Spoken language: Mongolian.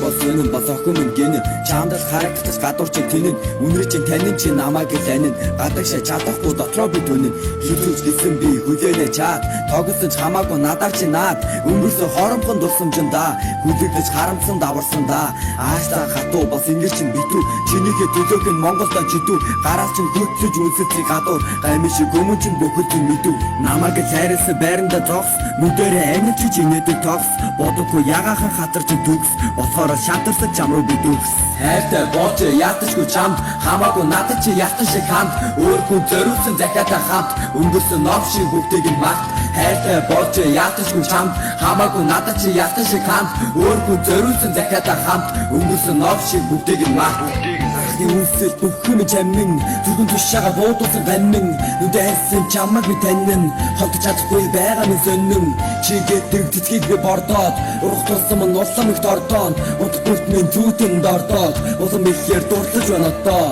болсон бас охин минь гин чамдал харагдаж гадуурч тэнэн үнэр чинь танин чи намайг ланин гадагш чадахгүй дотроо би түнэн хилүүж гисэн би хүлээнэ чаад тогсон ч хамаагүй надаар чи наад өнгөрсөн хоромхон дурсамжинда хүлэгдэж харамсан даварсан да ааштай хатуу бас ингэж чинь битүү чинийхээ төлөөг нь Монголдо чидүү гараас чинь хөтлөж үнсэлцгийг гадуур гамин шиг өмнө чинь бүхэлд мэдүү намайг цайрсан байранда зогс нүдэрээ амьд чи инээдэг тогс бодохгүй ягахан хатар чи дүгс болохоор шатарсан чам руу бидүгс хайртай бооч яташгүй чамд хамаагүй надад чи ятан шиг хамт өөр хүн зориулсан захиатай хамт өнгөрсөн нов шиг бүгдийг нь мат хайртай бооч яташгүй чамд хамаагүй надад чи ятан шиг хамт өөр хүн зориулсан захиатай хамт өнгөрсөн нов шиг бүгдийг нь мат Үнсэл бүхэн чамин зүгэн тушаага буудсан гамин нүдэ хайсан чамаг би танин холдож чадахгүй байгаа минь сонин чигээд цэцгийг би бордоод урах тусам нь улам их дордоод утгуулт минь зүйтэн дордоод улам ихээр дурлаж байна одоо